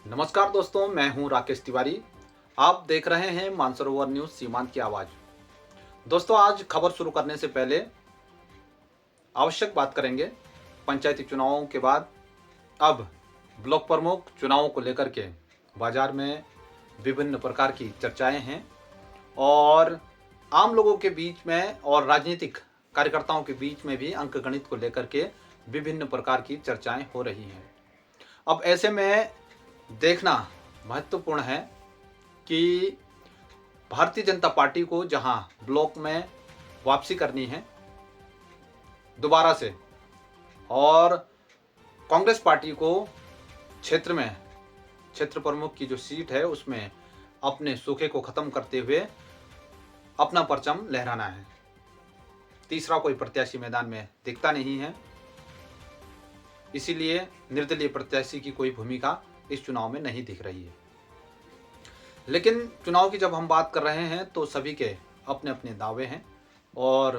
नमस्कार दोस्तों, मैं हूं राकेश तिवारी। आप देख रहे हैं मानसरोवर न्यूज़ सीमांत की आवाज़। दोस्तों, आज खबर शुरू करने से पहले आवश्यक बात करेंगे। पंचायती चुनावों के बाद अब ब्लॉक प्रमुख चुनावों को लेकर के बाजार में विभिन्न प्रकार की चर्चाएं हैं और आम लोगों के बीच में और राजनीतिक कार्यकर्ताओं के बीच में भी अंकगणित को लेकर के विभिन्न प्रकार की चर्चाएं हो रही हैं। अब ऐसे में देखना महत्वपूर्ण है कि भारतीय जनता पार्टी को जहां ब्लॉक में वापसी करनी है दोबारा से, और कांग्रेस पार्टी को क्षेत्र में क्षेत्र प्रमुख की जो सीट है उसमें अपने सूखे को खत्म करते हुए अपना परचम लहराना है। तीसरा कोई प्रत्याशी मैदान में दिखता नहीं है, इसीलिए निर्दलीय प्रत्याशी की कोई भूमिका इस चुनाव में नहीं दिख रही है। लेकिन चुनाव की जब हम बात कर रहे हैं तो सभी के अपने अपने दावे हैं और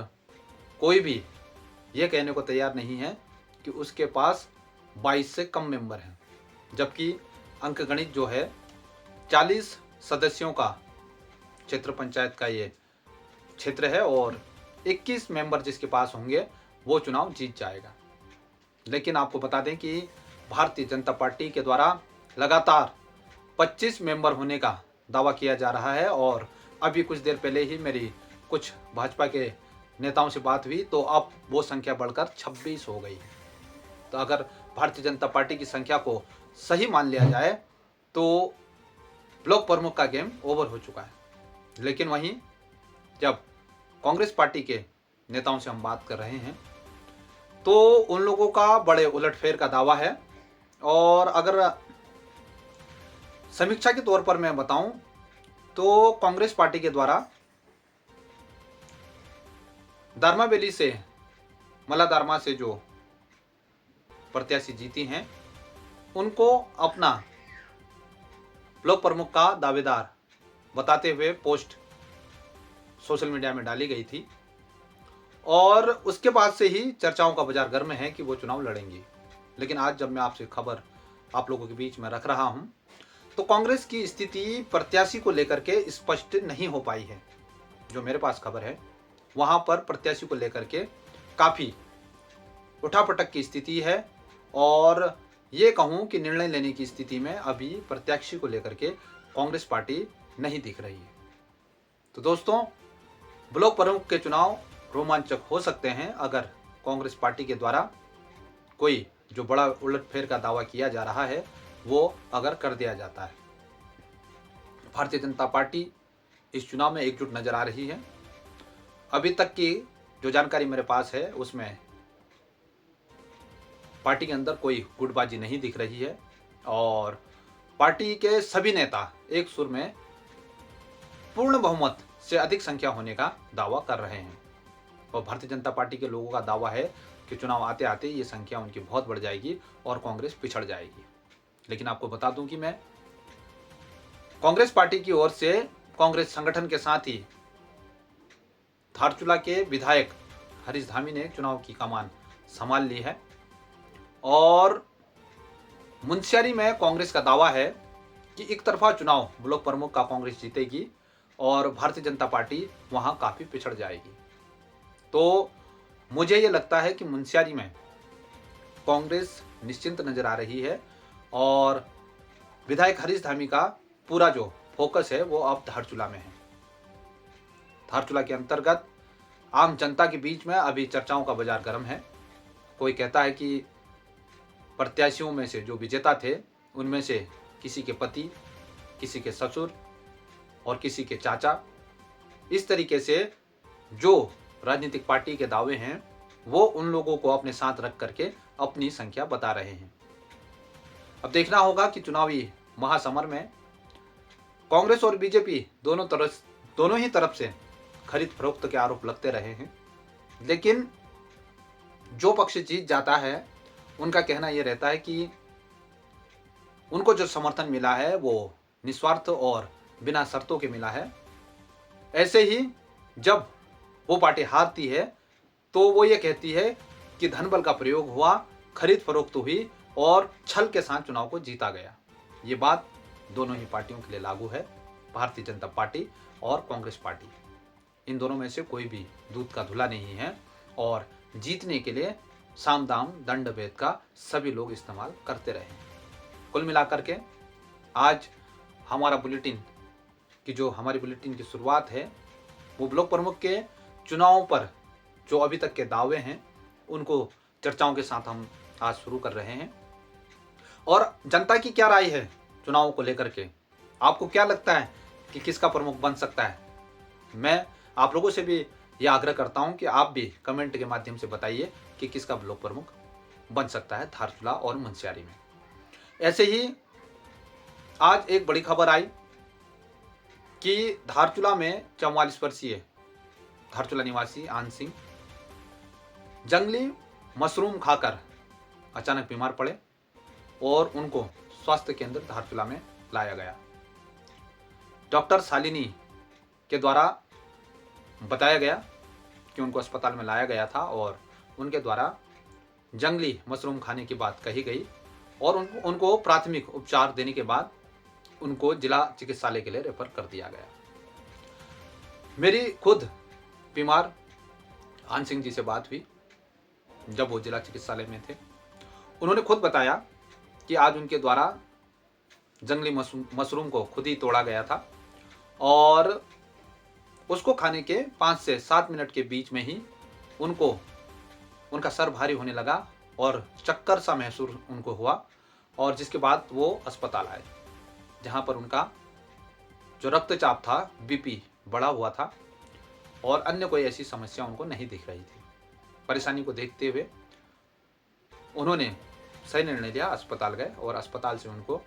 कोई भी ये कहने को तैयार नहीं है कि उसके पास 22 से कम मेंबर हैं, जबकि अंकगणित जो है 40 सदस्यों का क्षेत्र पंचायत का ये क्षेत्र है और 21 मेंबर जिसके पास होंगे वो चुनाव जीत जाएगा। लेकिन आपको बता दें कि भारतीय जनता पार्टी के द्वारा लगातार 25 मेंबर होने का दावा किया जा रहा है और अभी कुछ देर पहले ही मेरी कुछ भाजपा के नेताओं से बात हुई तो अब वो संख्या बढ़कर 26 हो गई है। तो अगर भारतीय जनता पार्टी की संख्या को सही मान लिया जाए तो ब्लॉक प्रमुख का गेम ओवर हो चुका है। लेकिन वहीं जब कांग्रेस पार्टी के नेताओं से हम बात कर रहे हैं तो उन लोगों का बड़े उलटफेर का दावा है। और अगर समीक्षा के तौर पर मैं बताऊं तो कांग्रेस पार्टी के द्वारा दारमा वैली से मला दारमा से जो प्रत्याशी जीती हैं उनको अपना ब्लॉक प्रमुख का दावेदार बताते हुए पोस्ट सोशल मीडिया में डाली गई थी और उसके बाद से ही चर्चाओं का बाजार गर्म है कि वो चुनाव लड़ेंगी। लेकिन आज जब मैं आपसे खबर आप लोगों के बीच में रख रहा हूं तो कांग्रेस की स्थिति प्रत्याशी को लेकर के स्पष्ट नहीं हो पाई है। जो मेरे पास खबर है वहां पर प्रत्याशी को लेकर के काफी उठापटक की स्थिति है और ये कहूं कि निर्णय लेने की स्थिति में अभी प्रत्याशी को लेकर के कांग्रेस पार्टी नहीं दिख रही है। तो दोस्तों, ब्लॉक प्रमुख के चुनाव रोमांचक हो सकते हैं अगर कांग्रेस पार्टी के द्वारा कोई जो बड़ा उलटफेर का दावा किया जा रहा है वो अगर कर दिया जाता है। भारतीय जनता पार्टी इस चुनाव में एकजुट नजर आ रही है। अभी तक की जो जानकारी मेरे पास है उसमें पार्टी के अंदर कोई गुटबाजी नहीं दिख रही है और पार्टी के सभी नेता एक सुर में पूर्ण बहुमत से अधिक संख्या होने का दावा कर रहे हैं। और भारतीय जनता पार्टी के लोगों का दावा है कि चुनाव आते आते ये संख्या उनकी बहुत बढ़ जाएगी और कांग्रेस पिछड़ जाएगी। लेकिन आपको बता दूं कि मैं कांग्रेस पार्टी की ओर से कांग्रेस संगठन के साथ ही धारचूला के विधायक हरीश धामी ने चुनाव की कमान संभाल ली है और मुंशियारी में कांग्रेस का दावा है कि एक तरफा चुनाव ब्लॉक प्रमुख का कांग्रेस जीतेगी और भारतीय जनता पार्टी वहां काफी पिछड़ जाएगी। तो मुझे ये लगता है कि मुंशियारी में कांग्रेस निश्चिंत नजर आ रही है और विधायक हरीश धामी का पूरा जो फोकस है वो अब धारचूला में है। धारचूला के अंतर्गत आम जनता के बीच में अभी चर्चाओं का बाजार गर्म है। कोई कहता है कि प्रत्याशियों में से जो विजेता थे उनमें से किसी के पति, किसी के ससुर और किसी के चाचा, इस तरीके से जो राजनीतिक पार्टी के दावे हैं वो उन लोगों को अपने साथ रख करके अपनी संख्या बता रहे हैं। अब देखना होगा कि चुनावी महासमर में कांग्रेस और बीजेपी दोनों ही तरफ से खरीद फरोख्त के आरोप लगते रहे हैं। लेकिन जो पक्ष जीत जाता है उनका कहना यह रहता है कि उनको जो समर्थन मिला है वो निस्वार्थ और बिना शर्तों के मिला है। ऐसे ही जब वो पार्टी हारती है तो वो ये कहती है कि धन बल का प्रयोग हुआ, खरीद फरोख्त हुई और छल के साथ चुनाव को जीता गया। ये बात दोनों ही पार्टियों के लिए लागू है, भारतीय जनता पार्टी और कांग्रेस पार्टी। इन दोनों में से कोई भी दूध का धुला नहीं है और जीतने के लिए साम दाम दंड भेद का सभी लोग इस्तेमाल करते रहे। कुल मिलाकर के आज हमारा बुलेटिन हमारी बुलेटिन की शुरुआत है वो ब्लॉक प्रमुख के चुनावों पर जो अभी तक के दावे हैं उनको चर्चाओं के साथ हम आज शुरू कर रहे हैं। और जनता की क्या राय है चुनावों को लेकर के, आपको क्या लगता है कि किसका प्रमुख बन सकता है? मैं आप लोगों से भी यह आग्रह करता हूं कि आप भी कमेंट के माध्यम से बताइए कि किसका ब्लॉक प्रमुख बन सकता है धारचूला और मुंशियारी में। ऐसे ही आज एक बड़ी खबर आई कि धारचूला में 44 वर्षीय धारचूला निवासी आन सिंह जंगली मशरूम खाकर अचानक बीमार पड़े और उनको स्वास्थ्य केंद्र धारचूला में लाया गया। डॉक्टर शालिनी के द्वारा बताया गया कि उनको अस्पताल में लाया गया था और उनके द्वारा जंगली मशरूम खाने की बात कही गई और उनको प्राथमिक उपचार देने के बाद उनको जिला चिकित्सालय के लिए रेफर कर दिया गया। मेरी खुद बीमार आन सिंह जी से बात हुई जब वो जिला चिकित्सालय में थे। उन्होंने खुद बताया कि आज उनके द्वारा जंगली मशरूम को खुद ही तोड़ा गया था और उसको खाने के 5 से 7 मिनट के बीच में ही उनका सर भारी होने लगा और चक्कर सा महसूस उनको हुआ और जिसके बाद वो अस्पताल आए, जहां पर उनका जो रक्तचाप था, बीपी बढ़ा हुआ था और अन्य कोई ऐसी समस्या उनको नहीं दिख रही थी। परेशानी को देखते हुए उन्होंने सही निर्णय लिया, अस्पताल गए और अस्पताल से उनको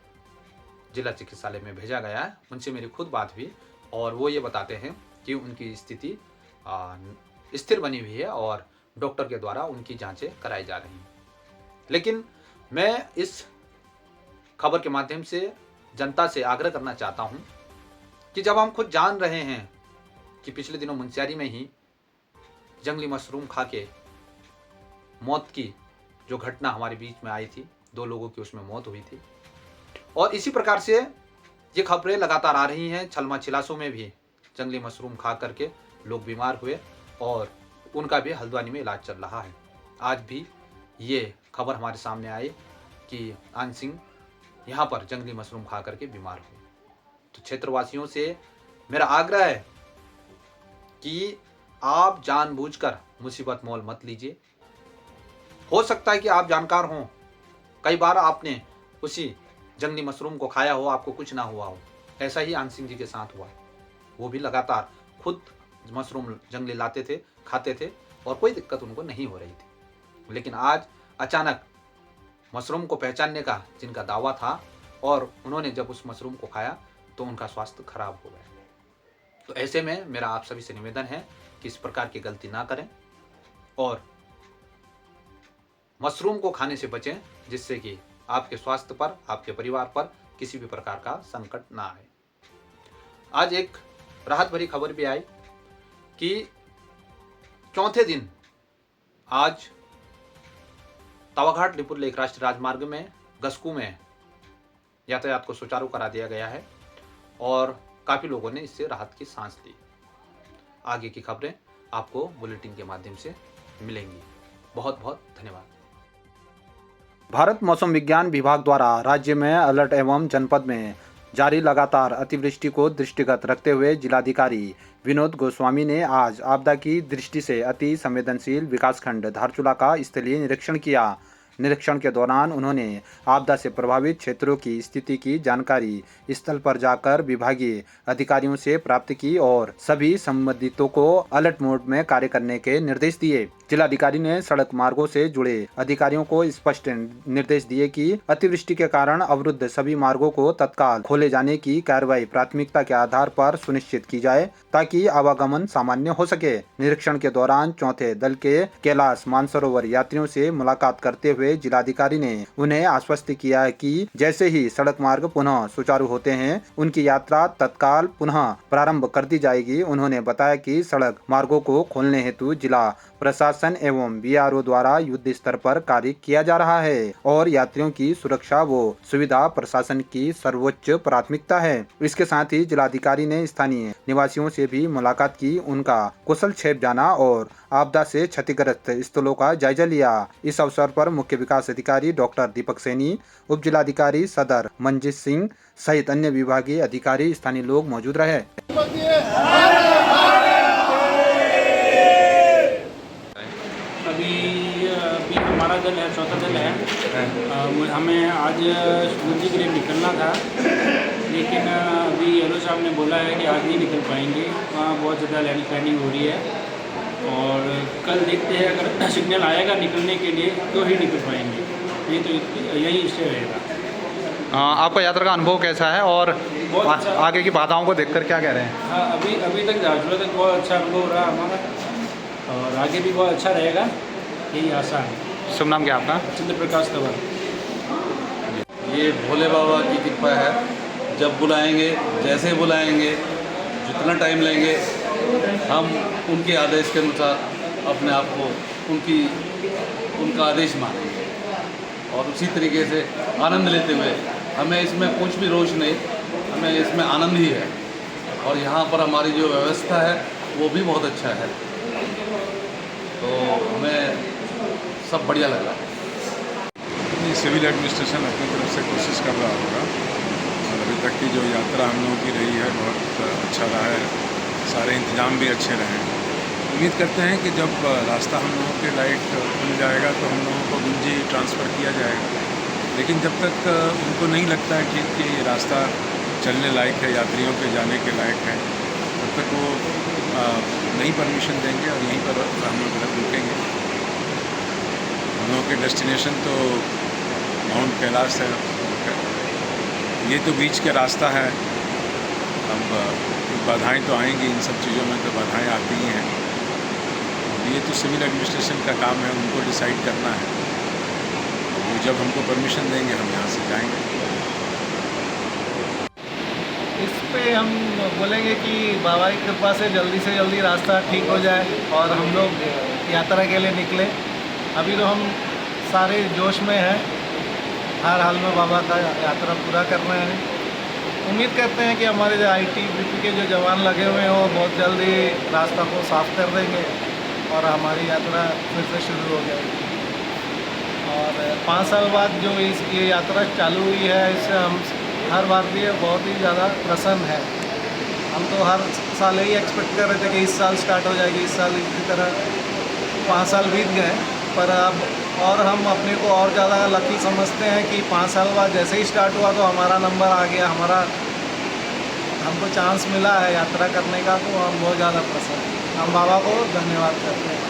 जिला चिकित्सालय में भेजा गया है। उनसे मेरी खुद बात हुई और वो ये बताते हैं कि उनकी स्थिति स्थिर बनी हुई है और डॉक्टर के द्वारा उनकी जांचें कराई जा रही हैं। लेकिन मैं इस खबर के माध्यम से जनता से आग्रह करना चाहता हूं कि जब हम खुद जान रहे हैं कि पिछले दिनों मुंशियारी में ही जंगली मशरूम खा के मौत की जो घटना हमारे बीच में आई थी, 2 लोगों की उसमें मौत हुई थी और इसी प्रकार से ये खबरें लगातार आ रही हैं। छलमा छिलासों में भी जंगली मशरूम खा करके लोग बीमार हुए और उनका भी हल्द्वानी में इलाज चल रहा है। आज भी ये खबर हमारे सामने आई कि आन सिंह यहाँ पर जंगली मशरूम खा करके बीमार हुए। तो क्षेत्रवासियों से मेरा आग्रह है कि आप जानबूझकर मुसीबत मोल मत लीजिए। हो सकता है कि आप जानकार हों, कई बार आपने उसी जंगली मशरूम को खाया हो, आपको कुछ ना हुआ हो। ऐसा ही आन सिंह जी के साथ हुआ। वो भी लगातार खुद मशरूम जंगली लाते थे, खाते थे और कोई दिक्कत उनको नहीं हो रही थी। लेकिन आज अचानक मशरूम को पहचानने का जिनका दावा था और उन्होंने जब उस मशरूम को खाया तो उनका स्वास्थ्य खराब हो गया। तो ऐसे में मेरा आप सभी से निवेदन है कि इस प्रकार की गलती ना करें और मशरूम को खाने से बचें, जिससे कि आपके स्वास्थ्य पर, आपके परिवार पर किसी भी प्रकार का संकट ना आए। आज एक राहत भरी खबर भी आई कि चौथे दिन आज तवाघाट लिपुर लेक राष्ट्रीय राजमार्ग में गस्कू में यातायात को सुचारू करा दिया गया है और काफी लोगों ने इससे राहत की सांस ली। आगे की खबरें आपको बुलेटिन के माध्यम से मिलेंगी। बहुत बहुत धन्यवाद। भारत मौसम विज्ञान विभाग द्वारा राज्य में अलर्ट एवं जनपद में जारी लगातार अतिवृष्टि को दृष्टिगत रखते हुए जिलाधिकारी विनोद गोस्वामी ने आज आपदा की दृष्टि से अति संवेदनशील विकासखंड धारचूला का स्थलीय निरीक्षण किया। निरीक्षण के दौरान उन्होंने आपदा से प्रभावित क्षेत्रों की स्थिति की जानकारी स्थल पर जाकर विभागीय अधिकारियों से प्राप्त की और सभी संबंधितों को अलर्ट मोड में कार्य करने के निर्देश दिए। जिलाधिकारी ने सड़क मार्गों से जुड़े अधिकारियों को स्पष्ट निर्देश दिए कि अतिवृष्टि के कारण अवरुद्ध सभी मार्गों को तत्काल खोले जाने की कार्रवाई प्राथमिकता के आधार पर सुनिश्चित की जाए ताकि आवागमन सामान्य हो सके। निरीक्षण के दौरान चौथे दल के कैलाश मानसरोवर यात्रियों से मुलाकात करते हुए जिलाधिकारी ने उन्हें आश्वस्त किया कि जैसे ही सड़क मार्ग पुनः सुचारू होते हैं उनकी यात्रा तत्काल पुनः प्रारंभ कर दी जाएगी। उन्होंने बताया कि सड़क मार्गों को खोलने हेतु जिला प्रशासन प्रशासन एवं बीआरओ द्वारा युद्ध स्तर पर कार्य किया जा रहा है और यात्रियों की सुरक्षा व सुविधा प्रशासन की सर्वोच्च प्राथमिकता है। इसके साथ ही जिलाधिकारी ने स्थानीय निवासियों से भी मुलाकात की, उनका कुशल क्षेम जाना और आपदा से क्षतिग्रस्त स्थलों का जायजा लिया। इस अवसर पर मुख्य विकास अधिकारी डॉक्टर दीपक सैनी, उप जिलाधिकारी सदर मंजीत सिंह सहित अन्य विभागीय अधिकारी, स्थानीय लोग मौजूद रहे। अभी हमारा दल है, चौथा दल है। हमें आज गुंजी के लिए निकलना था, लेकिन अभी येलो साहब ने बोला है कि आज नहीं निकल पाएंगे, वहाँ बहुत ज़्यादा लैंड प्लानिंग हो रही है और कल देखते हैं अगर सिग्नल आएगा निकलने के लिए तो ही निकल पाएंगे, नहीं तो यही स्टे रहेगा। आपका यात्रा का अनुभव कैसा है और अच्छा। आगे की बाधाओं को देखकर क्या कह रहे हैं? हाँ, अभी तक धारचूला तक बहुत अच्छा अनुभव रहा हमारा और आगे भी बहुत अच्छा रहेगा, यही आशा है। शुभ नाम क्या आपका? चंद्र प्रकाश तंवर। ये भोले बाबा की कृपा है, जब बुलाएंगे, जैसे बुलाएंगे, जितना टाइम लेंगे, हम उनके आदेश के अनुसार अपने आप को उनका आदेश मानेंगे और उसी तरीके से आनंद लेते हुए, हमें इसमें कुछ भी रोष नहीं, हमें इसमें आनंद ही है। और यहाँ पर हमारी जो व्यवस्था है वो भी बहुत अच्छा है, तो हमें सब बढ़िया लग रहा है। सिविल एडमिनिस्ट्रेशन अपनी तरफ से कोशिश कर रहा होगा और अभी तक की जो यात्रा हम लोगों की रही है बहुत अच्छा रहा है, सारे इंतजाम भी अच्छे रहे हैं। उम्मीद करते हैं कि जब रास्ता हम लोगों के लाइट खुल जाएगा तो हम लोगों को गुंजी ट्रांसफ़र किया जाएगा, लेकिन जब तक उनको नहीं लगता है ठीक कि ये रास्ता चलने लायक है, यात्रियों के जाने के लायक है, तब तक वो नहीं परमिशन देंगे और यहीं पर हम लोग रुकेंगे। हम लोगों के डेस्टिनेशन तो माउंट कैलाश है, ये तो बीच का रास्ता है। अब बाधाएं तो आएंगी, इन सब चीज़ों में तो बाधाएं आती ही हैं। ये तो सिविल एडमिनिस्ट्रेशन का काम है, उनको डिसाइड करना है। वो जब हमको परमिशन देंगे हम यहाँ से जाएंगे। इस पे हम बोलेंगे कि बाबा की कृपा से जल्दी रास्ता ठीक हो जाए और हम लोग यात्रा के लिए निकले। अभी तो हम सारे जोश में हैं, हर हाल में बाबा का यात्रा पूरा कर रहे हैं। उम्मीद करते हैं कि हमारे जो ITBP के जो जवान लगे हुए हैं वो बहुत जल्दी रास्ता को साफ कर देंगे और हमारी यात्रा फिर से शुरू हो जाएगी। और 5 साल बाद जो ये यात्रा चालू हुई है, इससे हम हर भारतीय बहुत ही ज़्यादा प्रसन्न है। हम तो हर साल यही एक्सपेक्ट कर रहे थे कि इस साल स्टार्ट हो जाएगी, इस साल इसी तरह 5 साल बीत गए, पर अब और हम अपने को और ज़्यादा लकी समझते हैं कि 5 साल बाद जैसे ही स्टार्ट हुआ तो हमारा नंबर आ गया, हमको चांस मिला है यात्रा करने का, तो हम बहुत ज़्यादा प्रसन्न हैं। हम बाबा को धन्यवाद करते हैं।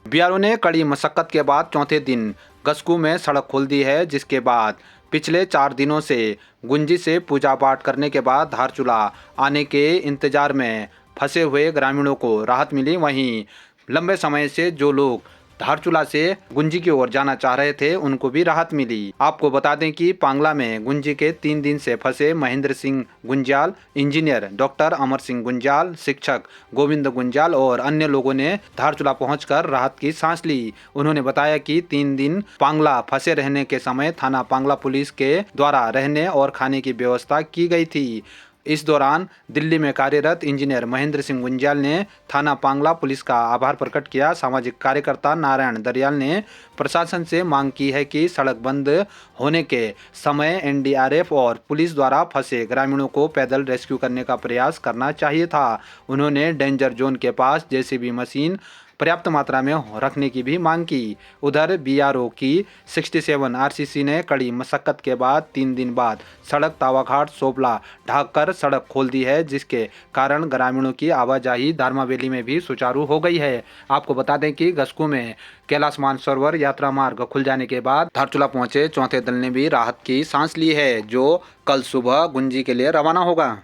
बीआरओ ने कड़ी मशक्कत के बाद चौथे दिन गस्कू में सड़क खोल दी है, जिसके बाद पिछले 4 दिनों से गुंजी से पूजा पाठ करने के बाद धारचूला आने के इंतजार में फंसे हुए ग्रामीणों को राहत मिली। वहीं लंबे समय से जो लोग धारचूला से गुंजी की ओर जाना चाह रहे थे उनको भी राहत मिली। आपको बता दें कि पांगला में गुंजी के 3 दिन से फंसे महेंद्र सिंह गुंजाल, इंजीनियर डॉक्टर अमर सिंह गुंजाल, शिक्षक गोविंद गुंजाल और अन्य लोगों ने धारचूला पहुंचकर राहत की सांस ली। उन्होंने बताया कि 3 दिन पांगला फंसे रहने के समय थाना पांगला पुलिस के द्वारा रहने और खाने की व्यवस्था की गई थी। इस दौरान दिल्ली में कार्यरत इंजीनियर महेंद्र सिंह गुंजाल ने थाना पांगला पुलिस का आभार प्रकट किया। सामाजिक कार्यकर्ता नारायण दरियाल ने प्रशासन से मांग की है कि सड़क बंद होने के समय NDRF और पुलिस द्वारा फंसे ग्रामीणों को पैदल रेस्क्यू करने का प्रयास करना चाहिए था। उन्होंने डेंजर जोन के पास JCB मशीन पर्याप्त मात्रा में रखने की भी मांग की। उधर BRO की 67 RCC ने कड़ी मशक्कत के बाद 3 दिन बाद सड़क तावाघाट सोपला ढाकर सड़क खोल दी है, जिसके कारण ग्रामीणों की आवाजाही धारमावेली में भी सुचारू हो गई है। आपको बता दें कि गस्कू में कैलाश मानसरोवर यात्रा मार्ग खुल जाने के बाद धारचूला पहुंचे चौथे दल ने भी राहत की सांस ली है, जो कल सुबह गुंजी के लिए रवाना होगा।